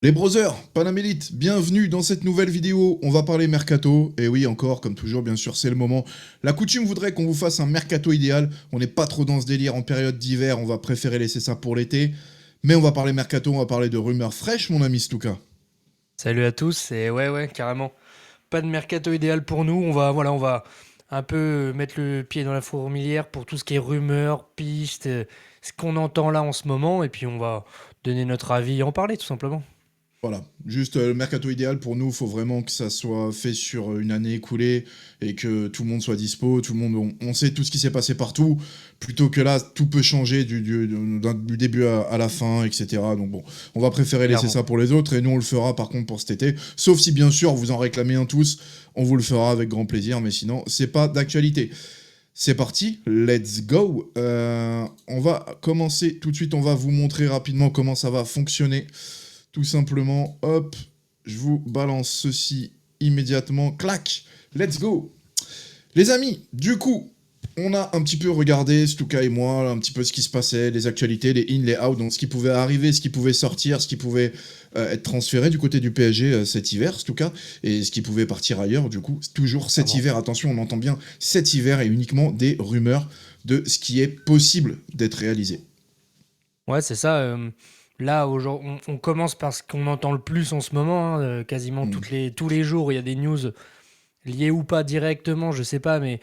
Les brothers, Panam Elite, bienvenue dans cette nouvelle vidéo. On va parler mercato. Et oui, encore, comme toujours, bien sûr, c'est le moment. La coutume voudrait qu'on vous fasse un mercato idéal. On n'est pas trop dans ce délire en période d'hiver. On va préférer laisser ça pour l'été. Mais on va parler mercato, on va parler de rumeurs fraîches, mon ami Stuka. Salut à tous, et ouais, carrément. Pas de mercato idéal pour nous. On va un peu mettre le pied dans la fourmilière pour tout ce qui est rumeurs, pistes, ce qu'on entend là en ce moment, et puis on va donner notre avis et en parler tout simplement. Voilà, juste le mercato idéal pour nous, il faut vraiment que ça soit fait sur une année écoulée et que tout le monde soit dispo, tout le monde, on sait tout ce qui s'est passé partout, plutôt que là, tout peut changer du début à la fin, etc. Donc bon, on va préférer laisser Clairement. ça pour les autres et nous on le fera par contre pour cet été, sauf si bien sûr vous en réclamez un tous, on vous le fera avec grand plaisir, mais sinon c'est pas d'actualité. C'est parti, let's go. On va commencer tout de suite, on va vous montrer rapidement comment ça va fonctionner. Tout simplement, hop, je vous balance ceci immédiatement. Clac, let's go. Les amis, du coup, on a un petit peu regardé, Stuka et moi, un petit peu ce qui se passait, les actualités, les in, les out, donc ce qui pouvait arriver, ce qui pouvait sortir, ce qui pouvait être transféré du côté du PSG cet hiver, Stuka, et ce qui pouvait partir ailleurs, du coup, toujours cet Clairement. hiver. Attention, on entend bien cet hiver et uniquement des rumeurs de ce qui est possible d'être réalisé. Ouais, c'est ça. Là, aujourd'hui, on commence par ce qu'on entend le plus en ce moment, hein, quasiment Hmm. tous les jours, il y a des news liées ou pas directement, je sais pas, mais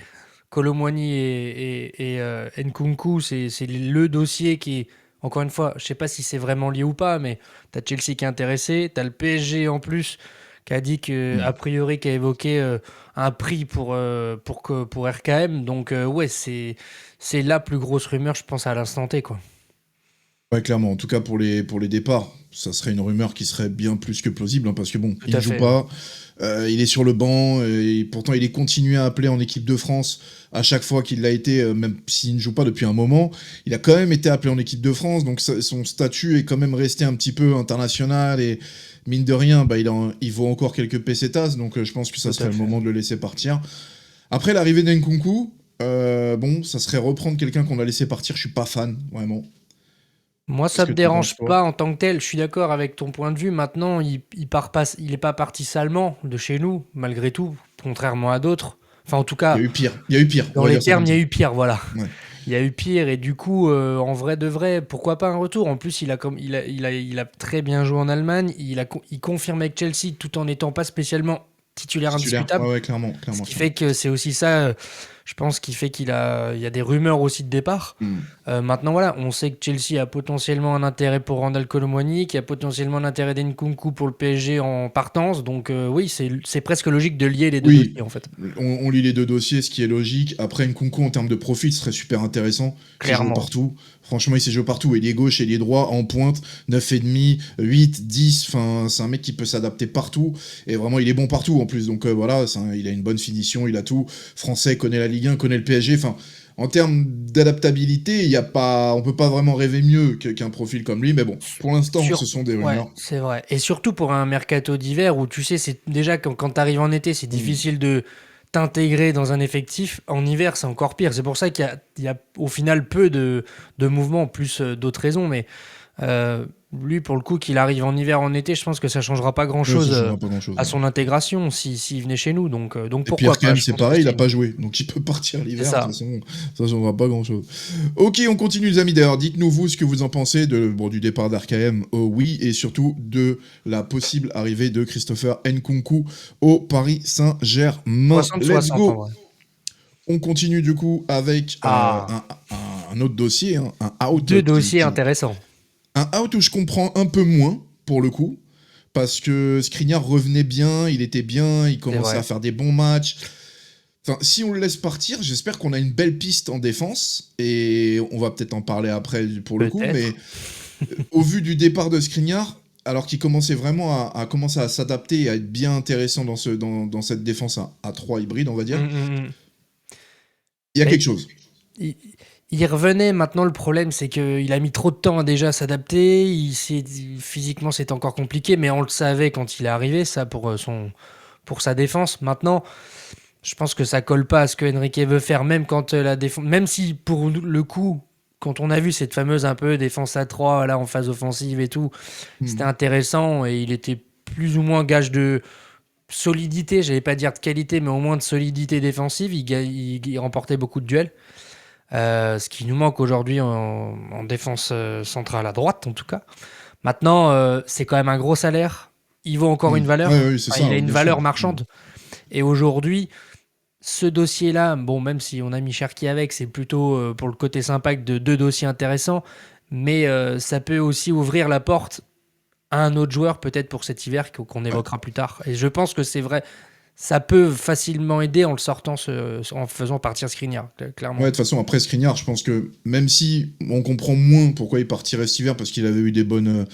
Colomwani et Nkunku, c'est le dossier qui, encore une fois, je sais pas si c'est vraiment lié ou pas, mais t'as Chelsea qui est intéressé, t'as le PSG en plus qui a dit que, Hmm. a priori, qui a évoqué un prix pour RKM. Donc ouais, c'est la plus grosse rumeur, je pense, à l'instant T, quoi. Ouais, clairement. En tout cas, pour les départs, ça serait une rumeur qui serait bien plus que plausible, hein, parce que bon, Tout il ne à joue fait, ouais. pas, il est sur le banc, et pourtant il est continué à appeler en équipe de France à chaque fois qu'il l'a été, même s'il ne joue pas depuis un moment, il a quand même été appelé en équipe de France, donc son statut est quand même resté un petit peu international, et mine de rien, bah, il vaut encore quelques pesetas, donc je pense que ça Tout serait à le fait. moment de le laisser partir. Après l'arrivée d'Nkunku, bon, ça serait reprendre quelqu'un qu'on a laissé partir, je suis pas fan, vraiment. Moi, Qu'est-ce ça que me t'en penses, dérange toi? pas en tant que tel. Je suis d'accord avec ton point de vue. Maintenant, il part pas, il est pas parti salement de chez nous, malgré tout, contrairement à d'autres. Enfin, en tout Il y cas, a eu pire, il y a eu pire, on dans va les dire ça termes, comme il y ça. a eu pire, voilà. Ouais. Il y a eu pire et du coup, en vrai de vrai, pourquoi pas un retour? En plus, il a très bien joué en Allemagne. Il confirme avec Chelsea tout en n'étant pas spécialement titulaire Titulaire, indiscutable. ouais, ouais, clairement, Ce clairement, qui fait clairement. que c'est aussi ça, je pense, qui fait il y a des rumeurs aussi de départ. Hmm. Maintenant, voilà, on sait que Chelsea a potentiellement un intérêt pour Randal Colomwani, qui a potentiellement l'intérêt d'Nkunku pour le PSG en partance. Donc oui, c'est presque logique de lier les deux Oui, dossiers, en fait. on lit les deux dossiers, ce qui est logique. Après, Nkunku, en termes de profil, ce serait super intéressant. Il sait jouer Clairement. partout. Franchement, il sait jouer partout. Ailier gauche, ailier droit, en pointe, 9,5, 8, 10. Enfin, c'est un mec qui peut s'adapter partout. Et vraiment, il est bon partout en plus. Donc voilà, il a une bonne finition, il a tout. Français, connaît la Ligue 1, connaît le PSG. Enfin, en termes d'adaptabilité, il y a pas, on peut pas vraiment rêver mieux qu'un profil comme lui. Mais bon, pour l'instant, ce Sur... sont des Ouais, rumeurs. c'est vrai. Et surtout pour un mercato d'hiver où tu sais, c'est déjà quand tu arrives en été, c'est Hmm. difficile de t'intégrer dans un effectif. En hiver, c'est encore pire. C'est pour ça qu'il y a au final peu de mouvements, plus d'autres raisons. Mais Euh, lui, pour le coup, qu'il arrive en hiver, en été, je pense que ça changera pas Ça grand-chose changera pas grand-chose. à son intégration s'il venait chez nous. Donc Et puis pourquoi pas, RKM, je c'est pense pareil, il a aussi. pas joué. Donc il peut partir C'est l'hiver, de toute ça. façon, ça changera pas grand-chose. Ok, on continue les amis. D'ailleurs, dites-nous vous ce que vous en pensez du départ d'RKM au oui, et surtout de la possible arrivée de Christopher Nkunku au Paris Saint-Germain. 60 Let's 60 en go. vrai. On continue du coup avec Ah, un autre dossier, hein, un deux out dossiers intéressants. un out où je comprends un peu moins, pour le coup, parce que Skriniar revenait bien, il était bien, il C'est commençait à vrai. faire des bons matchs. Enfin, si on le laisse partir, j'espère qu'on a une belle piste en défense, et on va peut-être en parler après pour le coup, mais Peut-être. au vu du départ de Skriniar, alors qu'il commençait vraiment à commencer à s'adapter et à être bien intéressant dans cette défense à 3 hybride, on va dire, Mm. il y a Mais quelque chose. il, il revenait. Maintenant, le problème, c'est qu'il a mis trop de temps à déjà s'adapter. Physiquement, c'est encore compliqué, mais on le savait quand il est arrivé, ça, pour sa défense. Maintenant, je pense que ça colle pas à ce que Enrique veut faire, même quand même si pour le coup, quand on a vu cette fameuse un peu défense à 3 là, en phase offensive et tout, c'était Mhm. intéressant et il était plus ou moins gage de solidité, j'allais pas dire de qualité, mais au moins de solidité défensive. Il remportait beaucoup de duels. Ce qui nous manque aujourd'hui en défense centrale à droite, en tout cas. Maintenant, c'est quand même un gros salaire. Il vaut encore une Mhm. Ouais, valeur. ouais, c'est Enfin, ça, il a une bien sûr. valeur marchande. Et aujourd'hui, ce dossier-là, bon, même si on a mis Cherki avec, c'est plutôt pour le côté sympa de deux dossiers intéressants. Mais ça peut aussi ouvrir la porte à un autre joueur, peut-être pour cet hiver, qu'on Ouais. évoquera plus tard. Et je pense que c'est vrai. Ça peut facilement aider en le sortant, en faisant partir Skriniar, Ouais, clairement. de toute façon, après Skriniar, je pense que même si on comprend moins pourquoi il partirait cet hiver, parce qu'il avait eu des bonnes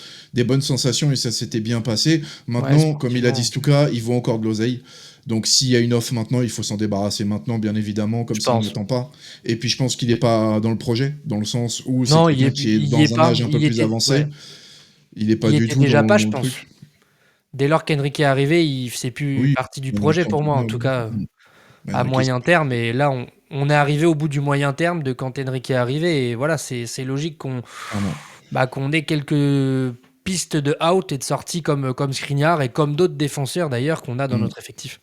sensations et ça s'était bien passé, Ouais, maintenant, comme il a dit sportivement, Stuka, il vaut encore de l'oseille. Donc s'il y a une offre maintenant, il faut s'en débarrasser maintenant, bien évidemment, comme je ça on pense. n'attend pas. Et puis je pense qu'il n'est pas dans le projet, dans le sens où c'est Non, quelqu'un qui est il y est dans un pas. âge un peu plus avancé. Ouais, Il n'est pas il du était tout déjà pas, dans je le pense. truc. Dès lors qu'Henrique est arrivé, c'est plus Oui, partie du on a projet pris un pour coup de moi, en main, tout oui. cas à Enrique, c'est moyen plus. terme. Et là, on est arrivé au bout du moyen terme de quand Henrique est arrivé. Et voilà, c'est logique Clairement. qu'on ait quelques pistes de out et de sortie comme Skriniar et comme d'autres défenseurs d'ailleurs qu'on a dans Mm. notre effectif.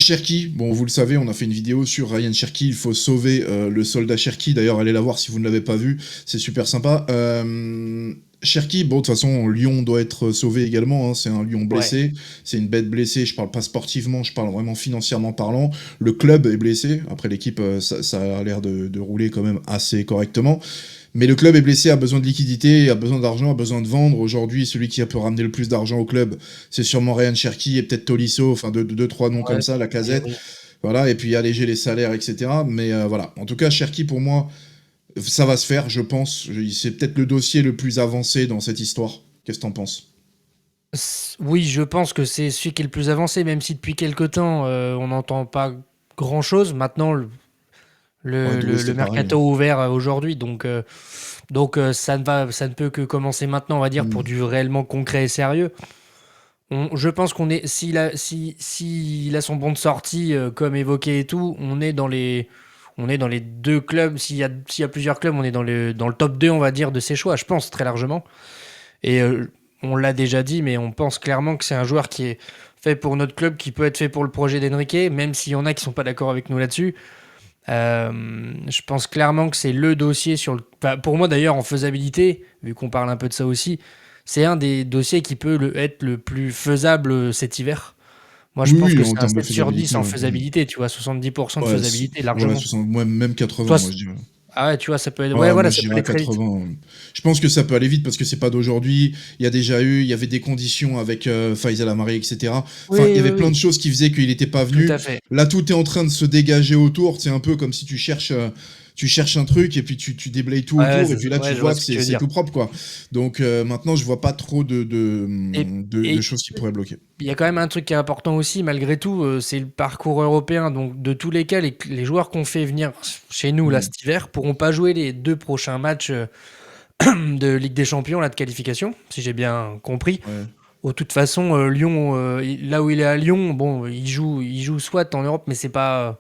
Cherki, bon vous le savez, on a fait une vidéo sur Ryan Cherki, il faut sauver le soldat Cherki, d'ailleurs allez la voir si vous ne l'avez pas vu, c'est super sympa. Cherki, bon de toute façon Lyon doit être sauvé également, hein, c'est un Lyon Ouais. blessé, c'est une bête blessée, je parle pas sportivement, je parle vraiment financièrement parlant. Le club est blessé, après l'équipe ça a l'air de rouler quand même assez correctement. Mais le club est blessé, a besoin de liquidité, a besoin d'argent, a besoin de vendre. Aujourd'hui, celui qui a pu ramener le plus d'argent au club, c'est sûrement Ryan Cherki et peut-être Tolisso, enfin deux, trois noms Ouais, comme ça, la et casette. oui. Voilà, et puis alléger les salaires, etc. Mais voilà. En tout cas, Cherki, pour moi, ça va se faire, je pense. C'est peut-être le dossier le plus avancé dans cette histoire. Qu'est-ce que t'en penses? Oui, je pense que c'est celui qui est le plus avancé, même si depuis quelque temps, on n'entend pas grand-chose. Maintenant, Ouais, Doué, le c'était pareil, hein. mercato aujourd'hui, donc ça ne peut que commencer maintenant, on va dire, pour Hmm. du réellement concret et sérieux. Je pense qu'on est, s'il a son bon de sortie, comme évoqué et tout, on est dans les deux clubs. S'il y a plusieurs clubs, on est dans le top 2, on va dire, de ses choix, je pense, très largement. Et on l'a déjà dit, mais on pense clairement que c'est un joueur qui est fait pour notre club, qui peut être fait pour le projet d'Enrique, même s'il y en a qui sont pas d'accord avec nous là-dessus. Je pense clairement que c'est le dossier enfin, pour moi d'ailleurs en faisabilité, vu qu'on parle un peu de ça aussi, c'est un des dossiers qui peut être le plus faisable cet hiver. Moi, je Oui, pense oui, que en c'est un termes de 7 sur 10 faisabilité, en ouais. Hmm. faisabilité, tu vois, 70% de Ouais, faisabilité ouais, largement. 60, même Toi, 80, moi je dirais. ah ouais, tu vois, ça peut être, ouais, Ouais, moi voilà, ça peut j'irais à aller très vite. 80. Je pense que ça peut aller vite parce que c'est pas d'aujourd'hui. Il y avait des conditions avec Faisal Amari, etc. Enfin, il y Oui, oui, avait plein de oui, choses qui faisaient qu'il n'était pas tout venu. à fait. Là, tout est en train de se dégager autour. C'est un peu comme si tu cherches un truc et puis tu déblayes tout Ouais, autour et puis là, tu ouais, je vois vois ce que que tu veux c'est dire. tout propre, quoi. Donc maintenant, je vois pas trop Et, de et choses qui pourraient bloquer. il y a quand même un truc qui est important aussi, malgré tout, c'est le parcours européen. Donc, de tous les cas, les joueurs qu'on fait venir chez nous là Mm. cet hiver pourront pas jouer les deux prochains matchs de Ligue des Champions, là, de qualification, si j'ai bien compris. Ouais. De toute façon, Lyon, là où il est à Lyon, bon, il joue soit en Europe, mais c'est pas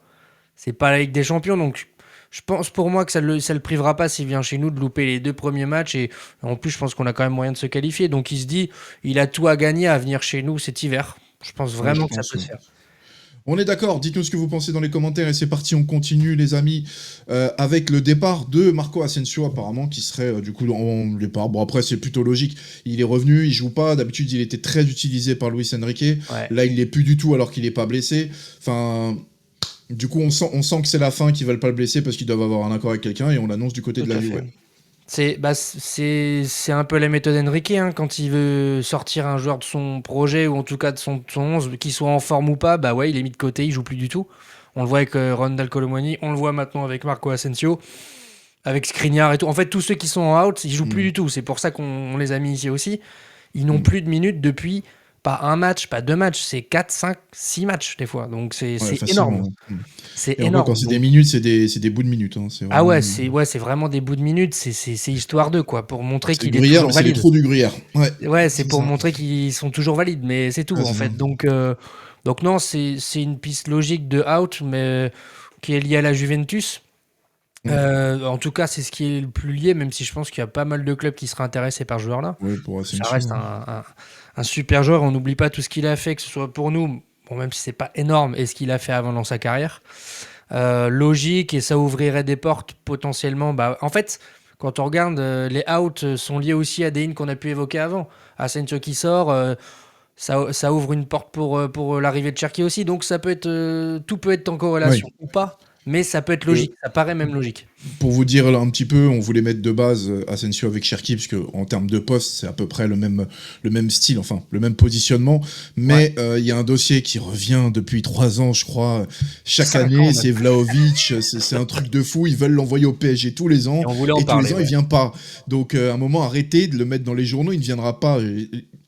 la Ligue des Champions. Donc, je pense pour moi que ça le privera pas s'il vient chez nous de louper les deux premiers matchs. Et en plus, je pense qu'on a quand même moyen de se qualifier. Donc, il se dit, il a tout à gagner à venir chez nous cet hiver. Je pense Ouais, je vraiment que ça pense. peut se faire. On est d'accord, dites-nous ce que vous pensez dans les commentaires et c'est parti, on continue les amis avec le départ de Marco Asensio apparemment qui serait du coup en départ. Bon après c'est plutôt logique, il est revenu, il joue pas, d'habitude il était très utilisé par Luis Enrique, Ouais, là il l'est plus du tout alors qu'il est pas blessé. Enfin du coup on sent que c'est la fin qu'ils veulent pas le blesser parce qu'ils doivent avoir un accord avec quelqu'un et on l'annonce du côté tout de la à Juve. fait. Ouais. C'est un peu la méthode Enrique, hein, quand il veut sortir un joueur de son projet ou en tout cas de son 11, qu'il soit en forme ou pas, bah ouais, il est mis de côté, il joue plus du tout. On le voit avec Rondal Colomwani, on le voit maintenant avec Marco Asensio, avec Skriniar et tout. En fait, tous ceux qui sont en out, ils jouent plus Mm, du tout. C'est pour ça qu'on les a mis ici aussi. Ils n'ont mm. plus de minutes depuis pas un match, pas deux matchs, c'est 4, 5, 6 matchs des fois. Donc Ouais c'est énorme. facilement. Mm. C'est Et encore quand énorme. c'est des Donc minutes, c'est des bouts de minutes. Hein. C'est ah vraiment. ouais, c'est vraiment des bouts de minutes, c'est histoire d'eux quoi, pour montrer C'est qu'il est gruyère, mais toujours c'est les valide. trous du gruyère. Ouais, Ouais, c'est c'est pour ça. montrer qu'ils sont toujours valides, mais c'est tout Ouais, en c'est ça. fait. Donc non, c'est une piste logique de out, mais qui est liée à la Juventus. Ouais. En tout cas, c'est ce qui est le plus lié, même si je pense qu'il y a pas mal de clubs qui seraient intéressés par ce joueur-là. Ouais, pour Ça Asensio, reste hein. un super joueur. On n'oublie pas tout ce qu'il a fait, que ce soit pour nous, bon, même si c'est pas énorme, et ce qu'il a fait avant dans sa carrière. Logique, et ça ouvrirait des portes potentiellement. Bah, en fait, quand on regarde, les outs sont liés aussi à des in qu'on a pu évoquer avant. Asensio qui sort, ça ouvre une porte pour l'arrivée de Cherki aussi. Donc ça peut être, tout peut être en Ouais. corrélation ou pas, mais ça peut être Euh, logique. Ça paraît même logique. Pour vous dire là un petit peu, on voulait mettre de base Asensio avec Cherki, parce que en termes de poste, c'est à peu près le même style, enfin le même positionnement. Ouais. Mais il y a un dossier qui revient depuis 3 ans, je crois. Chaque 5 ans année, même. c'est Vlahovic, c'est un truc de fou. Ils veulent l'envoyer au PSG tous les ans, Et on voulait en et tous les parler, ans, il ouais. vient pas. Donc à un moment, arrêtez de le mettre dans les journaux, il ne viendra pas.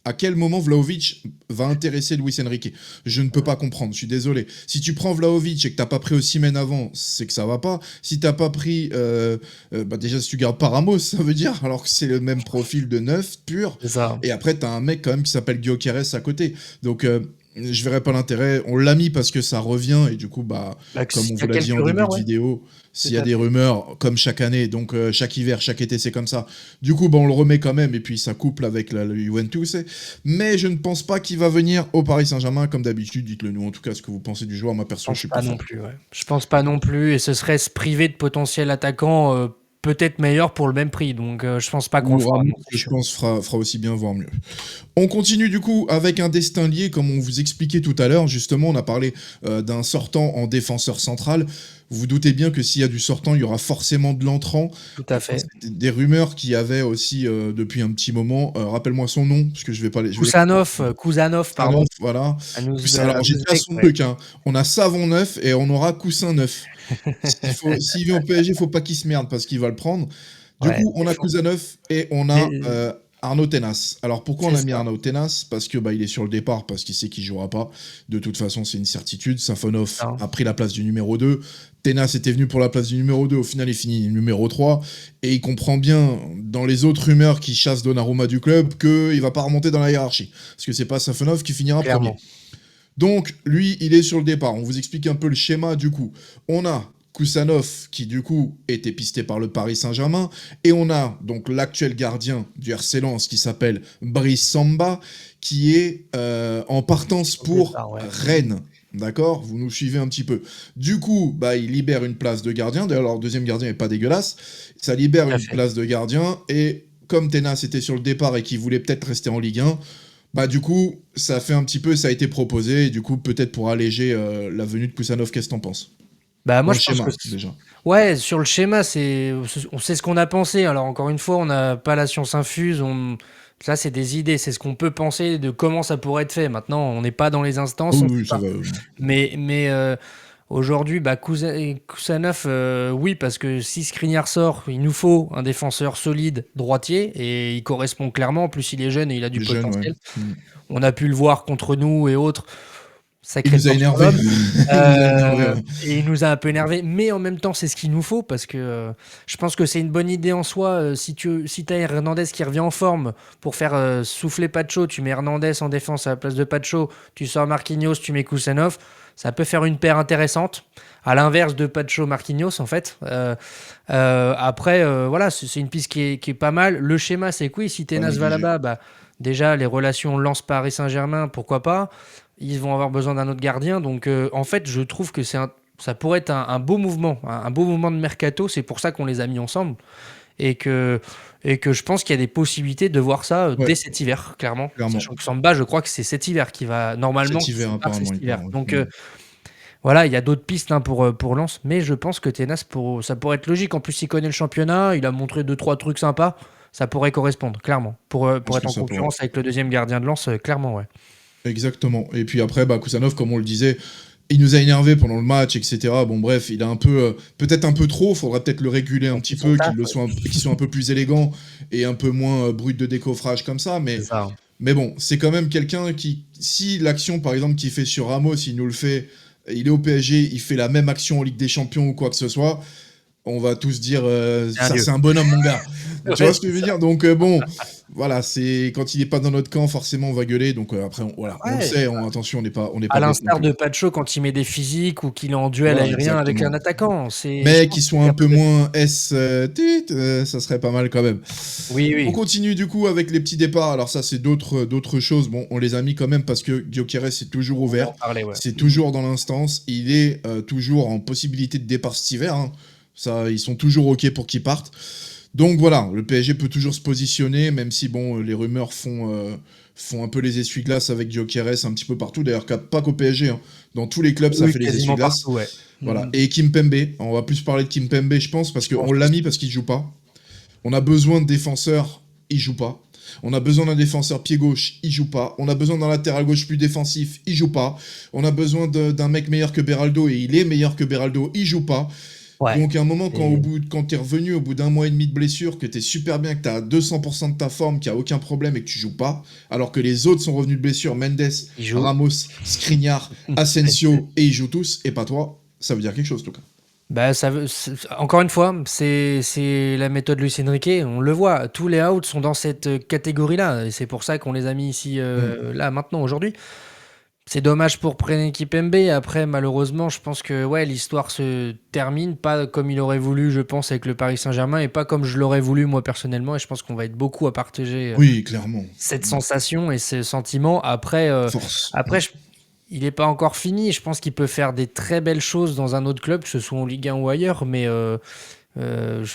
À quel moment Vlahovic va intéresser Luis Enrique? Je ne peux pas comprendre, je suis désolé. Si tu prends Vlahovic et que t'as pas pris Osimhen avant, c'est que ça va pas. Si t'as pas pris, bah déjà si tu gardes pas Ramos, ça veut dire, alors que c'est le même profil de neuf pur. C'est ça. Et après t'as un mec quand même qui s'appelle Gyökeres à côté. Donc je verrais pas l'intérêt. On l'a mis parce que ça revient et du coup bah Bah, comme on il y a vous l'a dit quelques en début rumeurs, de ouais. vidéo, Tout s'il y a à des fait. rumeurs comme chaque année, donc chaque hiver, chaque été c'est comme ça. Du coup bah on le remet quand même et puis ça couple avec le Juventus. Mais je ne pense pas qu'il va venir au Paris Saint-Germain comme d'habitude. Dites-le nous en tout cas ce que vous pensez du joueur. Moi Je perso je pense suis pas pas non fan. plus, ouais. Je pense pas non plus, et ce serait se priver de potentiels attaquants, peut-être meilleurs pour le même prix. Donc je pense pas qu'on le Ou fera, Ramos, non, c'est je sûr. pense, fera aussi bien, voire mieux. On continue du coup avec un destin lié, comme on vous expliquait tout à l'heure. Justement, on a parlé d'un sortant en défenseur central. Vous vous doutez bien que s'il y a du sortant, il y aura forcément de l'entrant. Tout à fait. C'était des rumeurs qu'il y avait aussi depuis un petit moment. Rappelle-moi son nom, parce que je vais pas les. Je vais Kouzanov, pardon. Kusanov, voilà. Alors j'ai déjà Ouzbek, son ouais. truc, hein. On a Savon neuf et on aura Coussin neuf. S'il vient au PSG, il faut pas qu'il se merde parce qu'il va le prendre. Du Ouais, coup, on il a faut. Kusanov et on a Mais Arnaud Tenas. Alors pourquoi on c'est a mis ça. Arnaud Tenas? Parce que bah, il est sur le départ, parce qu'il sait qu'il jouera pas. De toute façon, c'est une certitude. Safonov Hein. a pris la place du numéro 2. Tenas était venu pour la place du numéro 2. Au final, il finit numéro 3. Et il comprend bien, dans les autres rumeurs qui chassent Donnarumma du club, qu'il va pas remonter dans la hiérarchie. Parce que c'est pas Safonov qui finira premier. Clairement. Donc, lui, il est sur le départ. On vous explique un peu le schéma du coup. On a Kusanov qui du coup était pisté par le Paris Saint-Germain et on a donc l'actuel gardien du RC Lens qui s'appelle Brice Samba qui est en partance Au pour départ, ouais. Rennes. D'accord? Vous nous suivez un petit peu. Du coup, bah, il libère une place de gardien. D'ailleurs, leur deuxième gardien est pas dégueulasse. Ça libère Tout à une fait. place de gardien et comme Tenas était sur le départ et qu'il voulait peut-être rester en Ligue 1, bah du coup, ça fait un petit peu, ça a été proposé, et du coup, peut-être pour alléger la venue de Kusanov, qu'est-ce que t'en penses? Bah, Dans moi, le je pense que schéma, déjà. ouais, sur le schéma, on sait ce qu'on a pensé. Alors, encore une fois, on n'a pas la science infuse. Ça, c'est des idées. C'est ce qu'on peut penser de comment ça pourrait être fait. Maintenant, on n'est pas dans les Ah instances, oui, on sait oui, ça pas. va. Mais aujourd'hui, bah, Kusanov, oui, parce que si Skriniar sort, il nous faut un défenseur solide droitier et il correspond clairement. En plus, il est jeune et il a du Les jeunes, ouais. potentiel. On a pu le voir contre nous et autres. Il Sacré nous a porte sur énervé. l'homme. Il nous a énervé, ouais. Et il nous a un peu énervé, mais en même temps, c'est ce qu'il nous faut parce que je pense que c'est une bonne idée en soi. Si t'as Hernandez qui revient en forme pour faire souffler Pacho, tu mets Hernandez en défense à la place de Pacho, tu sors Marquinhos, tu mets Kusanov, ça peut faire une paire intéressante. À l'inverse de Pacho Marquinhos, en fait. Après, voilà, c'est une piste qui est pas mal. Le schéma, c'est que oui, si Pas Tenas va négligé. là-bas, bah, déjà, les relations Lens-Paris Saint-Germain, pourquoi pas. Ils vont avoir besoin d'un autre gardien. Donc, en fait, je trouve que ça pourrait être un beau mouvement, un beau mouvement de mercato. C'est pour ça qu'on les a mis ensemble. Et que je pense qu'il y a des possibilités de voir ça Ouais, dès cet hiver, clairement. clairement. Sachant que Samba, je crois que c'est cet hiver qui va, normalement, Cet hiver, qui part, c'est apparemment, cet il hiver. part. Ouais. Donc, voilà, il y a d'autres pistes pour Lens. Mais je pense que Tenas, ça pourrait être logique. En plus, il connaît le championnat. Il a montré 2-3 trucs sympas. Ça pourrait correspondre, clairement. Je Pour pense être que en ça pourrait. concurrence avec le deuxième gardien de Lens, clairement, ouais. Exactement. Et puis après, bah, Kusanov, comme on le disait, il nous a énervé pendant le match, etc. Bon, bref, il a un peu, peut-être un peu trop. Faudra peut-être le réguler un En petit plus, son peu, taf, ouais. qu'il soit un peu plus élégant et un peu moins brut de décoffrage comme ça. C'est ça. Mais bon, c'est quand même quelqu'un qui, si l'action par exemple qu'il fait sur Ramos, il nous le fait, il est au PSG, il fait la même action en Ligue des Champions ou quoi que ce soit, on va tous dire C'est un ça dieu. c'est un bonhomme mon gars. Tu Ouais, vois ce que je c'est veux ça. dire? Donc bon, voilà, c'est quand il est pas dans notre camp, forcément on va gueuler. Donc après, voilà, on le Ouais, sait, attention, on n'est à pas bête non l'instar plus. de Pacho quand il met des physiques ou qu'il est en duel Voilà, aérien avec un exactement. attaquant. Je Mais pense qui qu'il soit est un peu capable de tout. moins ça serait pas mal quand même. Oui, On oui, continue du coup avec les petits départs. Alors ça, c'est d'autres choses. Bon, on les a mis quand même parce que Gyökeres est toujours on va ouvert. en parler, ouais. C'est toujours dans l'instance. Il est toujours en possibilité de départ cet hiver, hein. Ça, ils sont toujours OK pour qu'il parte. Donc voilà, le PSG peut toujours se positionner, même si bon, les rumeurs font un peu les essuie-glaces avec Gyökeres un petit peu partout. D'ailleurs, pas qu'au PSG, hein. Dans tous les clubs, ça Oui, fait les quasiment essuie-glaces. partout, ouais. Voilà. Et Kimpembe, on va plus parler de Kimpembe, je pense, parce Je pense qu'on l'a aussi. mis parce qu'il joue pas. On a besoin de défenseurs, il joue pas. On a besoin d'un défenseur pied gauche, il joue pas. On a besoin d'un latéral gauche plus défensif, il joue pas. On a besoin d'un mec meilleur que Beraldo et il est meilleur que Beraldo, il joue pas. Ouais. Donc à un moment, Et quand t'es revenu au bout d'un mois et demi de blessure, que t'es super bien, que t'as 200% de ta forme, qu'il n'y a aucun problème et que tu joues pas, alors que les autres sont revenus de blessure, Mendes, il joue. Ramos, Skriniar, Asensio, et ils jouent tous, et pas toi, ça veut dire quelque chose, en tout cas. Bah, encore une fois, c'est la méthode Luis Enrique. On le voit, tous les outs sont dans cette catégorie-là. Et c'est pour ça qu'on les a mis ici, Hmm. là, maintenant, aujourd'hui. C'est dommage pour Prené Kimpembe. Après, malheureusement, je pense que ouais, l'histoire se termine pas comme il aurait voulu, je pense, avec le Paris Saint-Germain, et pas comme je l'aurais voulu moi personnellement. Et je pense qu'on va être beaucoup à partager Oui, clairement. cette sensation et ce sentiment. Force. Après, il n'est pas encore fini. Je pense qu'il peut faire des très belles choses dans un autre club, que ce soit en Ligue 1 ou ailleurs, mais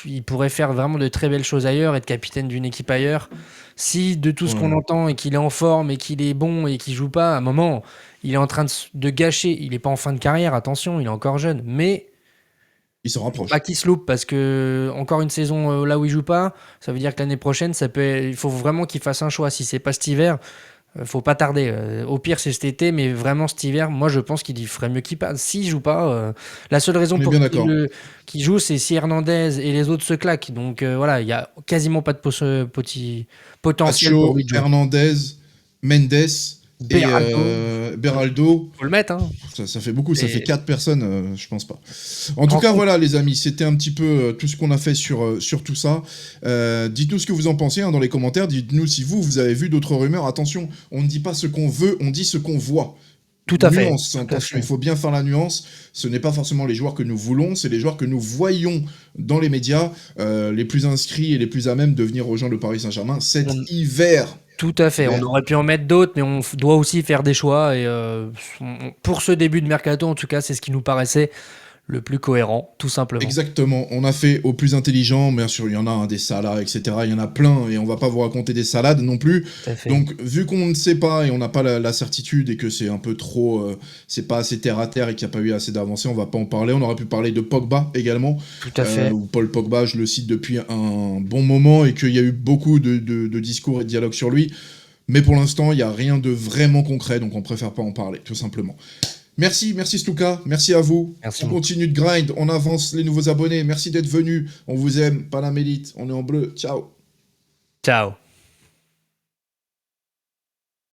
il pourrait faire vraiment de très belles choses ailleurs, être capitaine d'une équipe ailleurs. Si de tout ce qu'on Ouais. entend et qu'il est en forme et qu'il est bon et qu'il joue pas, à un moment, il est en train de gâcher. Il n'est pas en fin de carrière, attention, il est encore jeune, mais Il se faut pas rapproche. qu'il se loupe parce que encore une saison là où il joue pas, ça veut dire que l'année prochaine, il faut vraiment qu'il fasse un choix. Si c'est pas cet hiver, faut pas tarder. Au pire, c'est cet été, mais vraiment cet hiver, moi je pense qu'il ferait mieux qu'il passe. S'il joue pas, la seule raison On est pour bien d'accord. qu'il joue, c'est si Hernandez et les autres se claquent. Donc voilà, il y a quasiment pas de potentiel pour Pacho, lui de jouer. Hernandez, Mendes et Beraldo, Beraldo. faut le mettre, hein. Ça fait beaucoup, ça fait Et 4 personnes, je pense pas. En tout cas, rencontre. voilà, les amis, c'était un petit peu tout ce qu'on a fait sur tout ça. Dites-nous ce que vous en pensez hein, dans les commentaires. Dites-nous si vous avez vu d'autres rumeurs. Attention, on ne dit pas ce qu'on veut, on dit ce qu'on voit. Tout à fait, Nuance, tout à attention, il fait. faut bien faire la nuance. Ce n'est pas forcément les joueurs que nous voulons, c'est les joueurs que nous voyons dans les médias, les plus inscrits et les plus à même de venir rejoindre le Paris Saint-Germain cet On- hiver. Tout à fait. On Hiver. aurait pu en mettre d'autres, mais doit aussi faire des choix. Et pour ce début de mercato, en tout cas, c'est ce qui nous paraissait le plus cohérent, tout simplement. Exactement, on a fait au plus intelligent, bien sûr, il y en a hein, des salades, etc. Il y en a plein, et on va pas vous raconter des salades non plus. Tout à fait. Donc, vu qu'on ne sait pas et on n'a pas la certitude et que c'est un peu trop, c'est pas assez terre à terre et qu'il n'y a pas eu assez d'avancées, on va pas en parler. On aurait pu parler de Pogba également, Tout à fait. ou Paul Pogba, je le cite depuis un bon moment et qu'il y a eu beaucoup de discours et de dialogues sur lui. Mais pour l'instant, il n'y a rien de vraiment concret, donc on préfère pas en parler, tout simplement. Merci Stuka, merci à vous. Merci On beaucoup. continue de grind, on avance les nouveaux abonnés. Merci d'être venus. On vous aime, Panam Elite, on est en bleu. Ciao. Ciao.